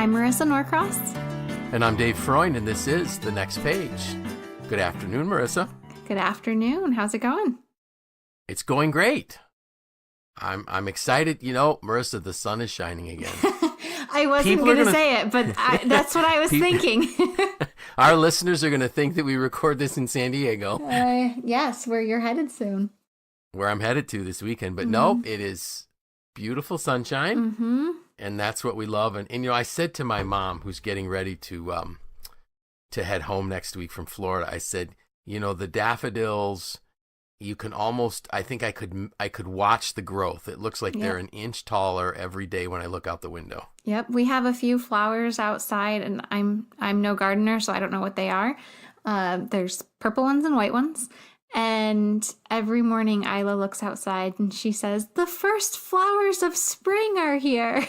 I'm Marisa Norcross. And I'm Dave Freund, and this is The Next Page. Good afternoon, Marisa. Good afternoon. How's it going? It's going great. I'm excited. You know, Marisa, the sun is shining again. I wasn't going to say it, but that's what I was thinking. Our listeners are going to think that we record this in San Diego. Yes, where you're headed soon. Where I'm headed to this weekend. But no, it is beautiful sunshine. Mm-hmm. And that's what we love. And, you know, I said to my mom, who's getting ready to head home next week from Florida, I said, you know, the daffodils, you can almost, I think I could watch the growth. It looks like they're an inch taller every day when I look out the window. Yep. We have a few flowers outside, and I'm no gardener, so I don't know what they are. There's purple ones and white ones. And every morning Isla looks outside and she says, the first flowers of spring are here.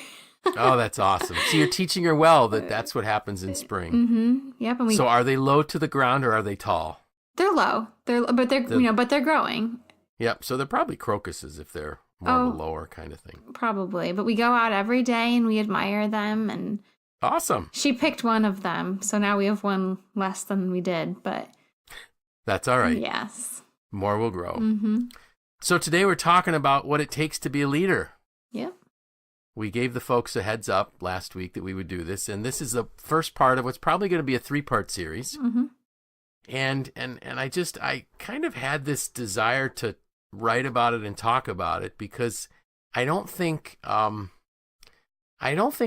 Oh, that's awesome. So you're teaching her well that that's what happens in spring. Mm-hmm. Yep. And so are they low to the ground or are they tall? They're low. But they're growing. Yep. So they're probably crocuses if they're more of a lower kind of thing. Probably. But we go out every day and we admire them. And awesome. She picked one of them. So now we have one less than we did. But that's all right. Yes. More will grow. Mm-hmm. So today we're talking about what it takes to be a leader. Yep. We gave the folks a heads up last week that we would do this, and this is the first part of what's probably going to be a 3-part series. Mm-hmm. And I kind of had this desire to write about it and talk about it because I don't think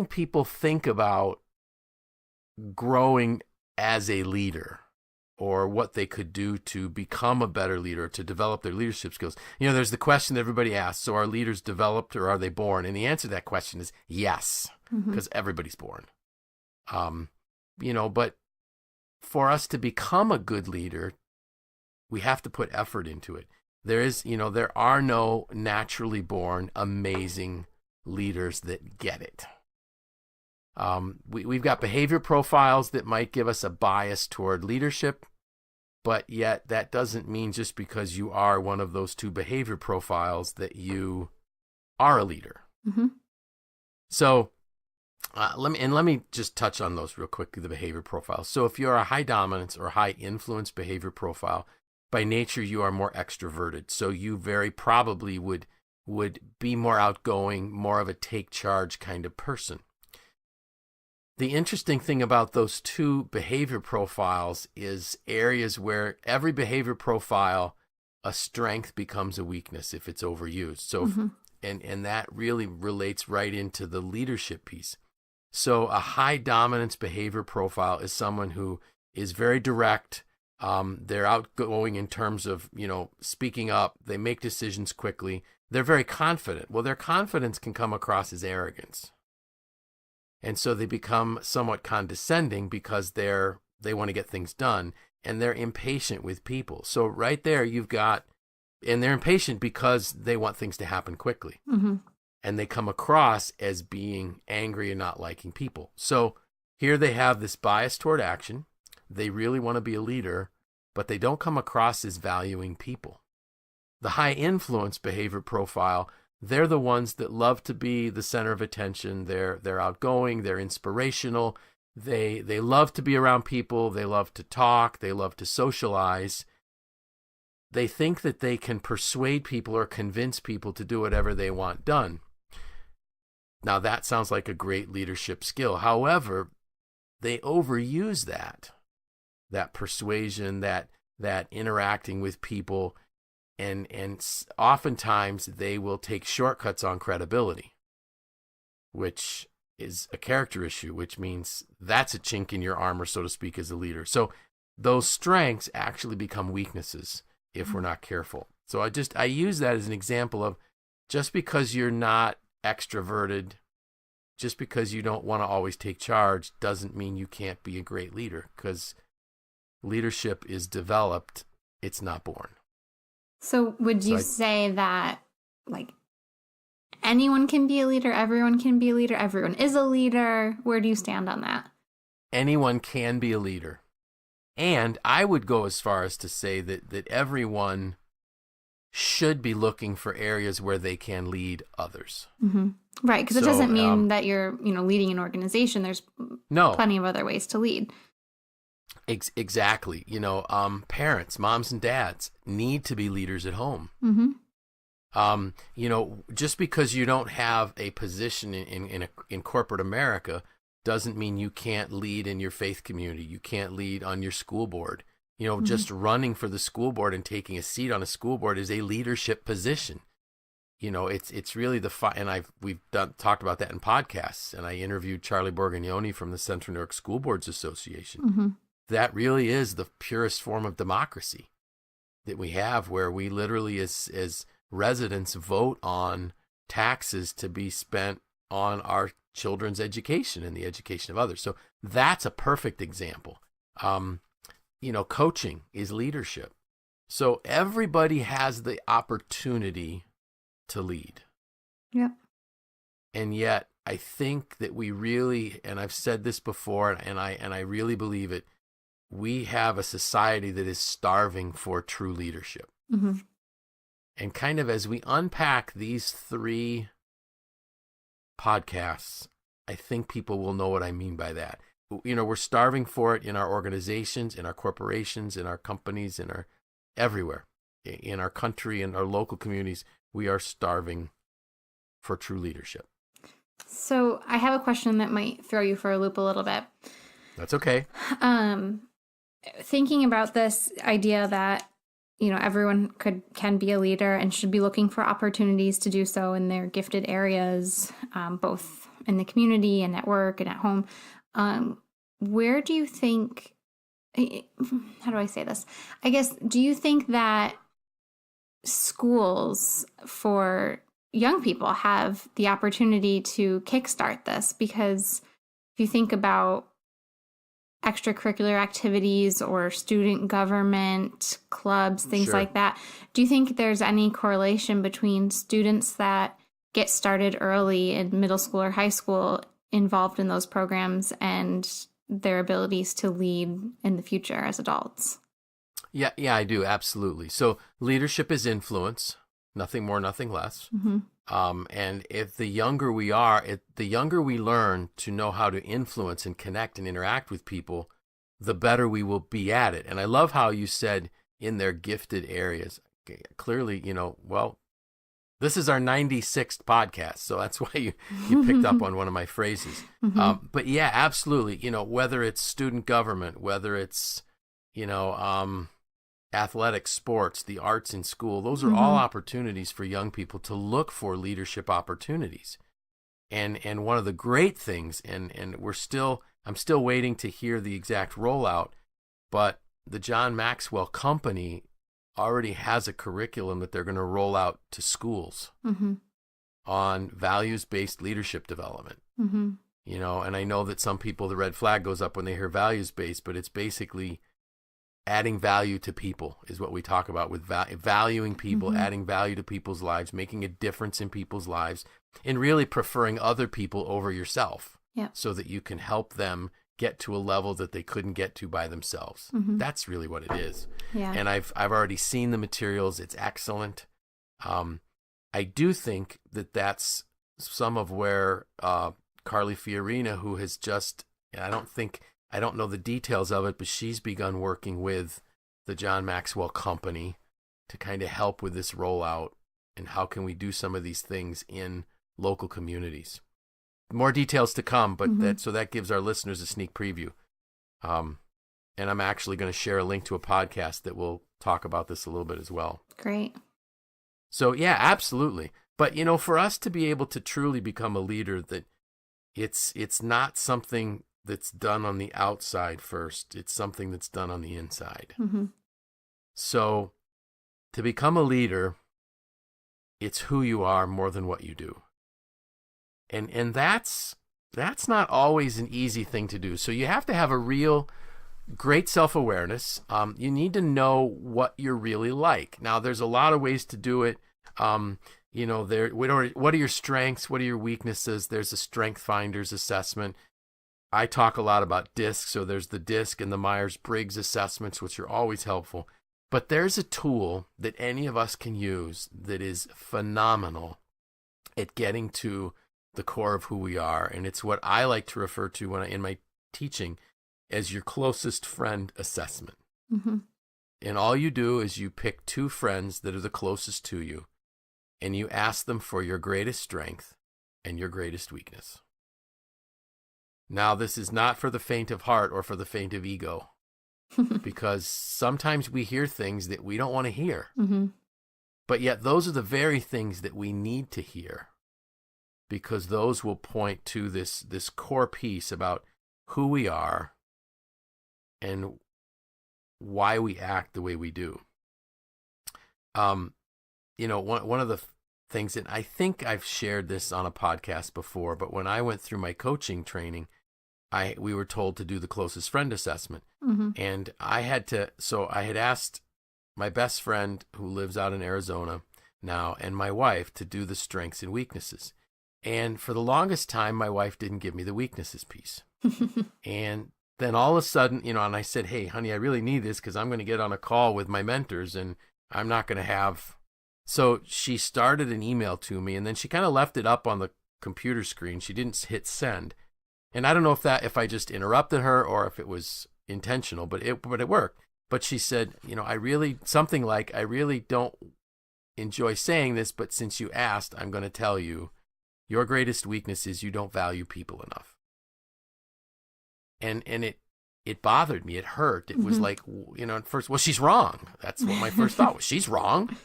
people think about growing as a leader or what they could do to become a better leader, to develop their leadership skills. You know, there's the question that everybody asks, so are leaders developed or are they born? And the answer to that question is yes, because everybody's born. You know, but for us to become a good leader, we have to put effort into it. There are no naturally born amazing leaders that get it. We've got behavior profiles that might give us a bias toward leadership, but yet that doesn't mean just because you are one of those 2 behavior profiles that you are a leader. Mm-hmm. So let me just touch on those real quickly, the behavior profiles. So if you're a high dominance or high influence behavior profile, by nature you are more extroverted. So you very probably would be more outgoing, more of a take charge kind of person. The interesting thing about those 2 behavior profiles is areas where every behavior profile, a strength becomes a weakness if it's overused. So, and that really relates right into the leadership piece. So a high dominance behavior profile is someone who is very direct. They're outgoing in terms of, you know, speaking up. They make decisions quickly. They're very confident. Well, their confidence can come across as arrogance. And so they become somewhat condescending because they want to get things done, and they're impatient with people. So right there and they're impatient because they want things to happen quickly. Mm-hmm. And they come across as being angry and not liking people. So here they have this bias toward action. They really want to be a leader, but they don't come across as valuing people. The high influence behavior profile, they're the ones that love to be the center of attention. They're outgoing. They're inspirational. They love to be around people. They love to talk. They love to socialize. They think that they can persuade people or convince people to do whatever they want done. Now that sounds like a great leadership skill. However, they overuse that persuasion, that interacting with people. And oftentimes they will take shortcuts on credibility, which is a character issue, which means that's a chink in your armor, so to speak, as a leader. So those strengths actually become weaknesses if we're not careful. So I use that as an example of just because you're not extroverted, just because you don't want to always take charge, doesn't mean you can't be a great leader, because leadership is developed, it's not born. So would you say that, like, anyone can be a leader, everyone can be a leader, everyone is a leader? Where do you stand on that? Anyone can be a leader. And I would go as far as to say that everyone should be looking for areas where they can lead others. Mm-hmm. Right, because it So, doesn't mean that you're, leading an organization. There's No, plenty of other ways to lead. exactly. Parents, moms and dads need to be leaders at home. Mm-hmm. Just because you don't have a position in corporate America doesn't mean you can't lead in your faith community. You can't lead on your school board. Just running for the school board and taking a seat on a school board is a leadership position. It's really and we've talked about that in podcasts, and I interviewed Charlie Borgognoni from the Central New York School Boards Association. Mm-hmm. That really is the purest form of democracy that we have, where we literally as residents vote on taxes to be spent on our children's education and the education of others. So that's a perfect example. Coaching is leadership. So everybody has the opportunity to lead. Yep. And yet I think that we really, and I've said this before, and I really believe it, we have a society that is starving for true leadership. Mm-hmm. And kind of as we unpack these 3 podcasts, I think people will know what I mean by that. We're starving for it in our organizations, in our corporations, in our companies, everywhere, in our country, in our local communities. We are starving for true leadership. So I have a question that might throw you for a loop a little bit. That's okay. Thinking about this idea that, everyone can be a leader and should be looking for opportunities to do so in their gifted areas, both in the community and at work and at home. Where do you think, how do I say this? I guess, do you think that schools for young people have the opportunity to kickstart this? Because if you think about extracurricular activities or student government clubs, things Sure. like that, do you think there's any correlation between students that get started early in middle school or high school involved in those programs and their abilities to lead in the future as adults? Yeah, I do. Absolutely. So leadership is influence, nothing more, nothing less. Mm-hmm. And if the younger we are, the younger we learn to know how to influence and connect and interact with people, the better we will be at it. And I love how you said in their gifted areas. Clearly, this is our 96th podcast, so that's why you picked up on one of my phrases. Mm-hmm. But yeah, absolutely. Whether it's student government, whether it's, athletics, sports, the arts in school, those are all opportunities for young people to look for leadership opportunities. And one of the great things, and I'm still waiting to hear the exact rollout, but the John Maxwell Company already has a curriculum that they're going to roll out to schools on values-based leadership development. Mm-hmm. And I know that some people, the red flag goes up when they hear values-based, but it's basically adding value to people is what we talk about with valuing people, adding value to people's lives, making a difference in people's lives, and really preferring other people over yourself so that you can help them get to a level that they couldn't get to by themselves. Mm-hmm. That's really what it is. Yeah. And I've already seen the materials. It's excellent. I do think that that's some of where Carly Fiorina, who has just, I don't know the details of it, but she's begun working with the John Maxwell Company to kind of help with this rollout and how can we do some of these things in local communities. More details to come, but that gives our listeners a sneak preview. And I'm actually going to share a link to a podcast that will talk about this a little bit as well. Great. So yeah, absolutely. But for us to be able to truly become a leader, that it's not something that's done on the outside first. It's something that's done on the inside. Mm-hmm. So to become a leader, it's who you are more than what you do. And that's not always an easy thing to do. So you have to have a real great self-awareness. You need to know what you're really like. Now, there's a lot of ways to do it. What are your strengths? What are your weaknesses? There's a Strength Finders assessment. I talk a lot about DISC, so there's the DISC and the Myers-Briggs assessments, which are always helpful. But there's a tool that any of us can use that is phenomenal at getting to the core of who we are. And it's what I like to refer to in my teaching as your closest friend assessment. Mm-hmm. And all you do is you pick two friends that are the closest to you, and you ask them for your greatest strength and your greatest weakness. Now, this is not for the faint of heart or for the faint of ego, because sometimes we hear things that we don't want to hear. Mm-hmm. But yet those are the very things that we need to hear, because those will point to this core piece about who we are and why we act the way we do. One of the things that I think I've shared this on a podcast before, but when I went through my coaching training, we were told to do the closest friend assessment. Mm-hmm. And I had asked my best friend who lives out in Arizona now and my wife to do the strengths and weaknesses. And for the longest time, my wife didn't give me the weaknesses piece. And then all of a sudden, and I said, hey, honey, I really need this because I'm going to get on a call with my mentors and I'm not going to have. So she started an email to me, and then she kind of left it up on the computer screen. She didn't hit send. And I don't know if I just interrupted her or if it was intentional, but it worked. But she said, I really don't enjoy saying this, but since you asked, I'm going to tell you, your greatest weakness is you don't value people enough. And it bothered me. It hurt. It was like, at first, well, she's wrong. That's what my first thought was. She's wrong.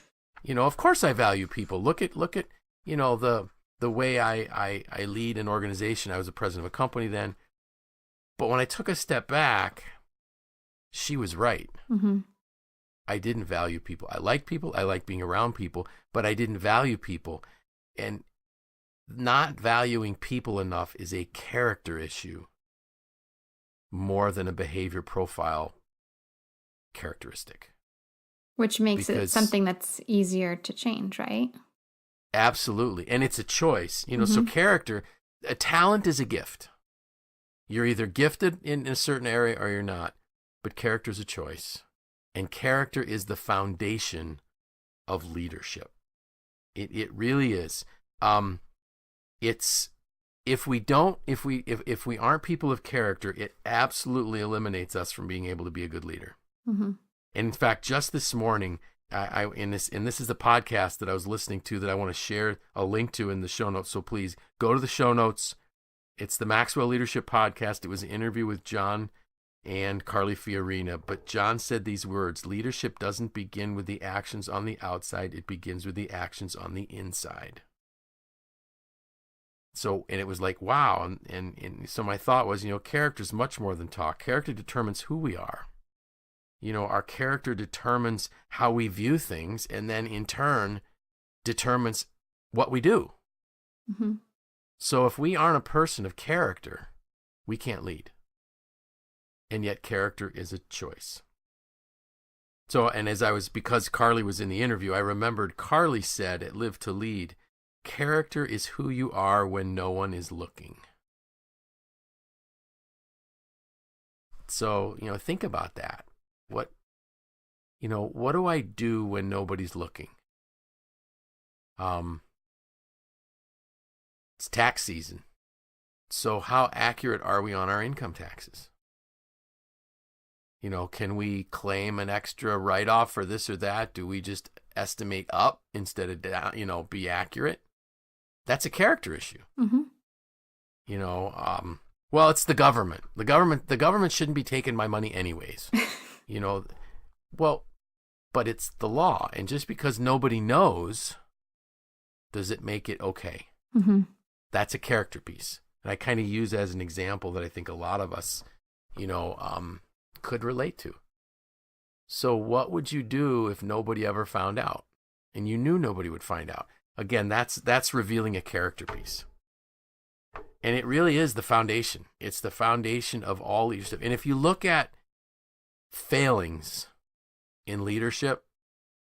Of course I value people. Look at the way I lead an organization. I was the president of a company then. But when I took a step back, she was right. Mm-hmm. I didn't value people. I like people. I like being around people, but I didn't value people. And not valuing people enough is a character issue more than a behavior profile characteristic. Which makes it something that's easier to change, right? Absolutely. And it's a choice. So character, a talent is a gift. You're either gifted in a certain area or you're not. But character is a choice. And character is the foundation of leadership. It really is. It's if we aren't people of character, it absolutely eliminates us from being able to be a good leader. Mm-hmm. And in fact, just this morning, this is the podcast that I was listening to that I want to share a link to in the show notes. So please go to the show notes. It's the Maxwell Leadership Podcast. It was an interview with John and Carly Fiorina. But John said these words: leadership doesn't begin with the actions on the outside. It begins with the actions on the inside. So, and it was like, wow. And so my thought was, character is much more than talk. Character determines who we are. Our character determines how we view things, and then in turn determines what we do. Mm-hmm. So if we aren't a person of character, we can't lead. And yet character is a choice. So, and because Carly was in the interview, I remembered Carly said at Live to Lead, character is who you are when no one is looking. So, think about that. What do I do when nobody's looking? It's tax season. So how accurate are we on our income taxes? Can we claim an extra write-off for this or that? Do we just estimate up instead of down, be accurate? That's a character issue. Mm-hmm. Well, it's the government. The government shouldn't be taking my money anyways. Well, but it's the law. And just because nobody knows, does it make it okay? Mm-hmm. That's a character piece. And I kind of use as an example that I think a lot of us, could relate to. So what would you do if nobody ever found out? And you knew nobody would find out. Again, that's revealing a character piece. And it really is the foundation. It's the foundation of all leadership. And if you look at failings in leadership,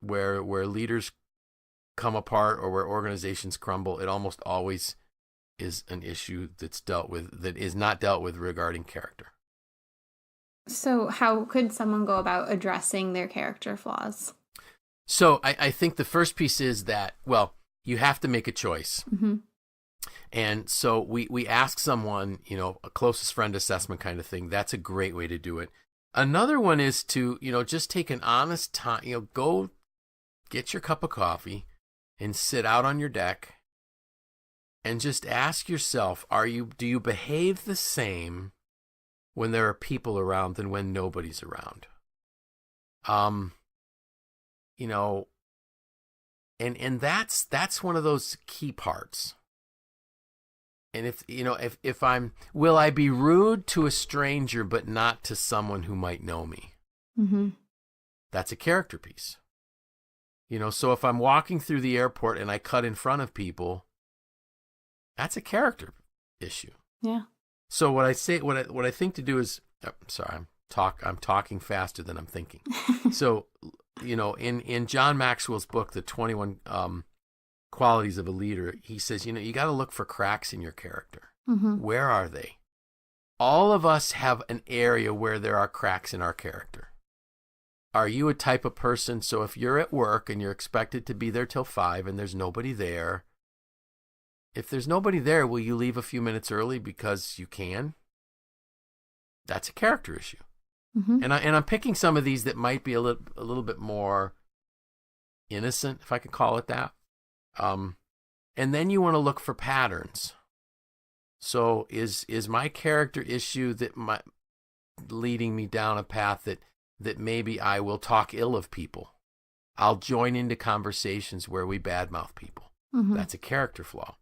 where leaders come apart or where organizations crumble, it almost always is an issue that is not dealt with regarding character. So how could someone go about addressing their character flaws? So I think the first piece is that, well, you have to make a choice. Mm-hmm. And so we ask someone, a closest friend assessment kind of thing. That's a great way to do it. Another one is to, just take an honest time, go get your cup of coffee and sit out on your deck and just ask yourself, do you behave the same when there are people around than when nobody's around? And that's one of those key parts. And will I be rude to a stranger but not to someone who might know me? Mm-hmm. That's a character piece. So if I'm walking through the airport and I cut in front of people, that's a character issue. Yeah. So what I think to do is, I'm talking faster than I'm thinking. So, in John Maxwell's book, The 21 Qualities of a Leader, he says, you got to look for cracks in your character. Mm-hmm. Where are they? All of us have an area where there are cracks in our character. Are you a type of person, so if you're at work and you're expected to be there till 5 and there's nobody there, if there's nobody there, will you leave a few minutes early because you can? That's a character issue. Mm-hmm. And I'm picking some of these that might be a little bit more innocent, if I could call it that. And then you want to look for patterns. So is my character issue leading me down a path that maybe I will talk ill of people? I'll join into conversations where we badmouth people. Mm-hmm. That's a character flaw.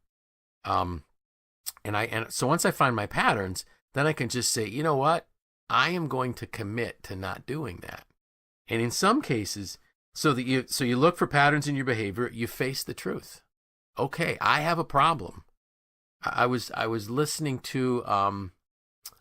So once I find my patterns, then I can just say, you know what? I am going to commit to not doing that. And in some cases, so you look for patterns in your behavior, you face the truth. Okay, I have a problem. I was listening to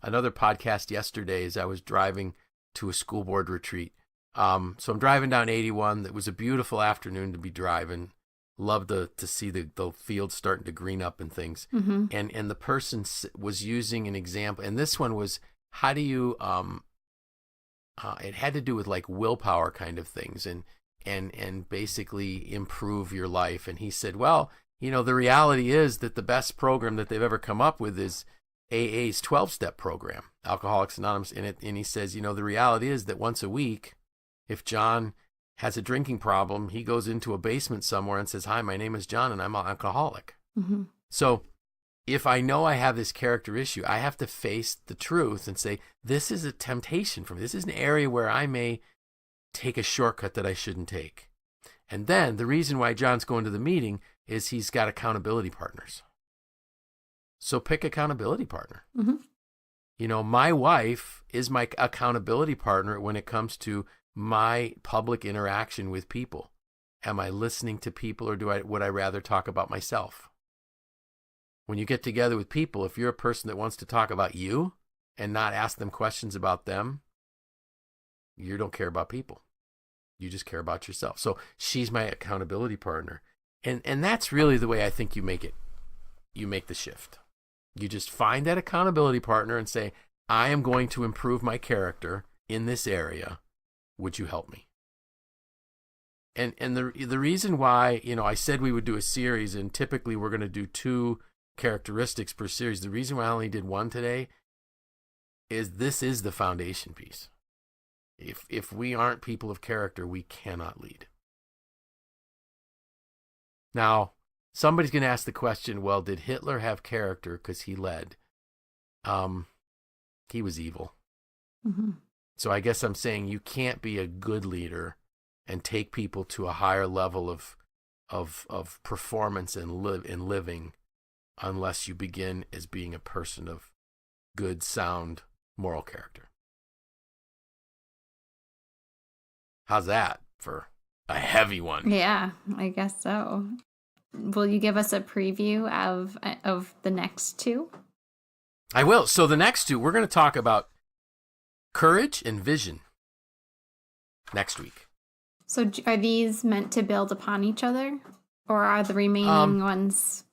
another podcast yesterday as I was driving to a school board retreat. So I'm driving down 81. It was a beautiful afternoon to be driving. Loved to see the fields starting to green up and things. Mm-hmm. And the person was using an example, and this one was, how do you it had to do with like willpower kind of things and basically improve your life. And he said, well, the reality is that the best program that they've ever come up with is AA's 12-step program, Alcoholics Anonymous. And he says, the reality is that once a week, if John has a drinking problem, he goes into a basement somewhere and says, hi, my name is John and I'm an alcoholic. Mm-hmm. So if I know I have this character issue, I have to face the truth and say, this is a temptation for me. This is an area where I may take a shortcut that I shouldn't take. And then the reason why John's going to the meeting is he's got accountability partners. So pick accountability partner. Mm-hmm. My wife is my accountability partner when it comes to my public interaction with people. Am I listening to people, or would I rather talk about myself? When you get together with people, if you're a person that wants to talk about you and not ask them questions about them, you don't care about people. You just care about yourself. So she's my accountability partner. And that's really the way I think you make the shift. You just find that accountability partner and say, I am going to improve my character in this area. Would you help me? And the reason why, I said we would do a series, and typically we're going to do 2 characteristics per series. The reason why I only did 1 today is this is the foundation piece. If we aren't people of character, we cannot lead. Now, somebody's going to ask the question, well, did Hitler have character because he led? He was evil. Mm-hmm. So I guess I'm saying you can't be a good leader and take people to a higher level of performance and living unless you begin as being a person of good, sound, moral character. How's that for a heavy one? Yeah, I guess so. Will you give us a preview of the next 2? I will. So the next 2, we're going to talk about courage and vision next week. So are these meant to build upon each other, or are the remaining ones?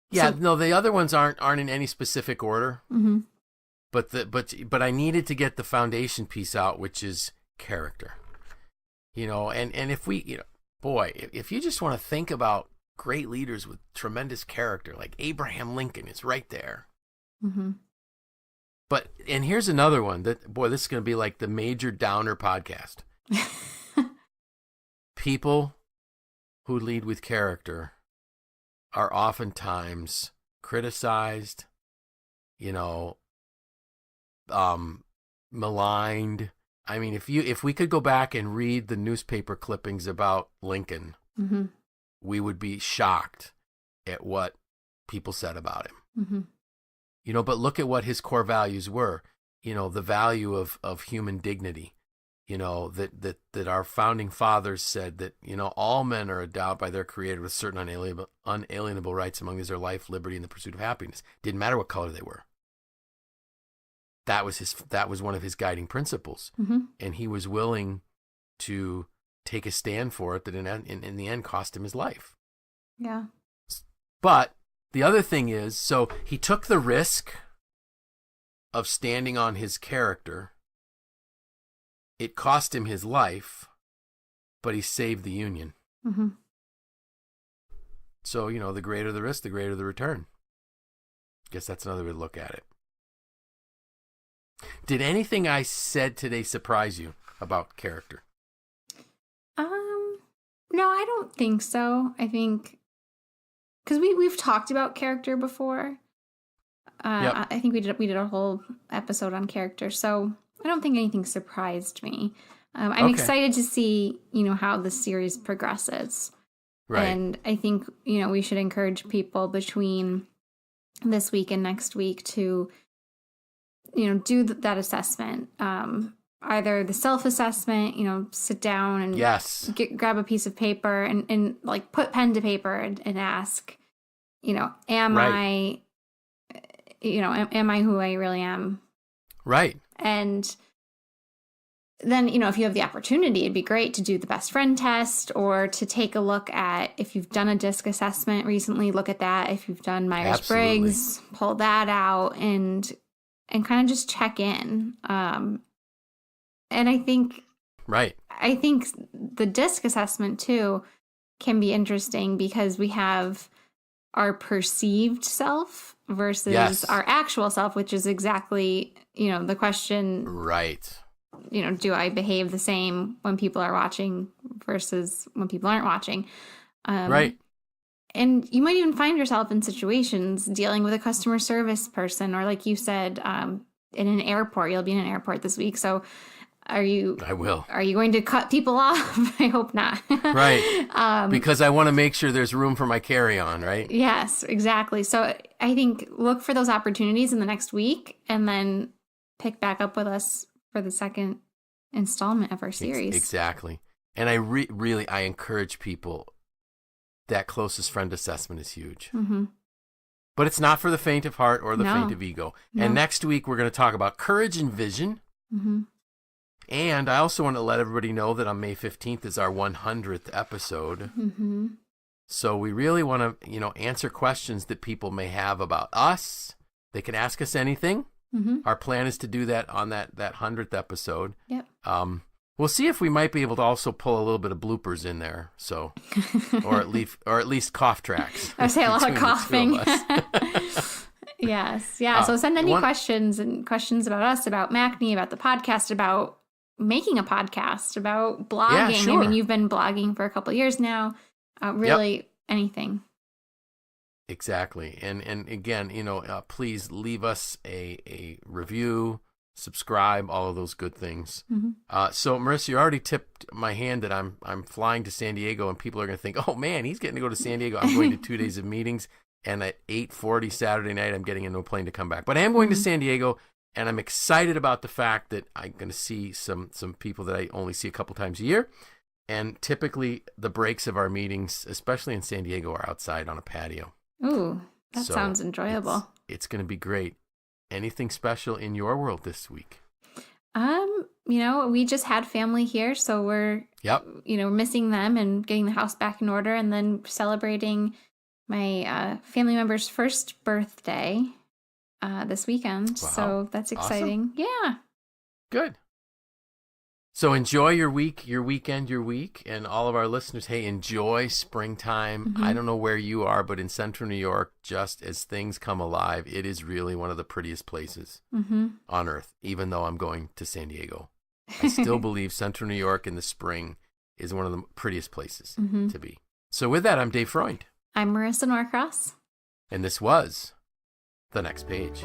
Yeah, no, the other ones aren't in any specific order. Mm-hmm. but I needed to get the foundation piece out, which is character. And if we, boy, if you just want to think about great leaders with tremendous character, like Abraham Lincoln is right there. Mm-hmm. And here's another one that, boy, this is going to be like the major downer podcast. People who lead with character are oftentimes criticized, maligned. I mean, if we could go back and read the newspaper clippings about Lincoln, mm-hmm. we would be shocked at what people said about him. Mm-hmm. But look at what his core values were. The value of human dignity. That our founding fathers said that, all men are endowed by their creator with certain unalienable rights, among these are life, liberty, and the pursuit of happiness. Didn't matter what color they were. That was one of his guiding principles. Mm-hmm. And he was willing to take a stand for it that in the end cost him his life. Yeah. But the other thing is, so he took the risk of standing on his character. It cost him his life, but he saved the Union. Mm-hmm. So, the greater the risk, the greater the return. Guess that's another way to look at it. Did anything I said today surprise you about character? No, I don't think so. I think because we've talked about character before. Yep. I think we did a whole episode on character, so I don't think anything surprised me. I'm excited to see, how the series progresses. Right. And I think, we should encourage people between this week and next week to, do that assessment. Either the self-assessment, sit down and yes, grab a piece of paper and like put pen to paper and ask, am right. am I who I really am? Right. And then, if you have the opportunity, it'd be great to do the best friend test or to take a look at, if you've done a DISC assessment recently, look at that. If you've done Myers-Briggs, pull that out and kind of just check in. And I think the DISC assessment too can be interesting because we have our perceived self versus our actual self, which is exactly, the question. Right. Do I behave the same when people are watching versus when people aren't watching? Right. And you might even find yourself in situations dealing with a customer service person, or like you said, in an airport. You'll be in an airport this week. So I will. Are you going to cut people off? I hope not. Right. Because I want to make sure there's room for my carry-on, right? Yes, exactly. So I think look for those opportunities in the next week and then pick back up with us for the second installment of our series. Exactly. And I really encourage people, that closest friend assessment is huge. Mm-hmm. But it's not for the faint of heart or the faint of ego. No. And next week, we're going to talk about courage and vision. Mm-hmm. And I also want to let everybody know that on May 15th is our 100th episode. Mm-hmm. So we really want to, answer questions that people may have about us. They can ask us anything. Mm-hmm. Our plan is to do that on that 100th episode. Yep. We'll see if we might be able to also pull a little bit of bloopers in there. So, or at least cough tracks. I say a lot of coughing. Yes. Yeah. So send any questions about us, about MACNY, about the podcast, about making a podcast, about blogging. Yeah, sure. I mean, you've been blogging for a couple of years now. Really, anything. Exactly. And again, please leave us a review, subscribe, all of those good things. Mm-hmm. So Marissa, you already tipped my hand that I'm flying to San Diego, and people are going to think, oh man, he's getting to go to San Diego. I'm going to 2 days of meetings, and at 8:40 Saturday night, I'm getting into a plane to come back. But I am going to San Diego, and I'm excited about the fact that I'm going to see some people that I only see a couple times a year. And typically the breaks of our meetings, especially in San Diego, are outside on a patio. Ooh, that sounds enjoyable. It's going to be great. Anything special in your world this week? We just had family here, so we're missing them and getting the house back in order, and then celebrating my family member's first birthday this weekend. Wow. So that's exciting. Awesome. Yeah. Good. So enjoy your week, your weekend, your week, and all of our listeners, hey, enjoy springtime. Mm-hmm. I don't know where you are, but in central New York, just as things come alive, it is really one of the prettiest places on earth, even though I'm going to San Diego. I still believe central New York in the spring is one of the prettiest places to be. So with that, I'm Dave Freund. I'm Marisa Norcross. And this was The Next Page.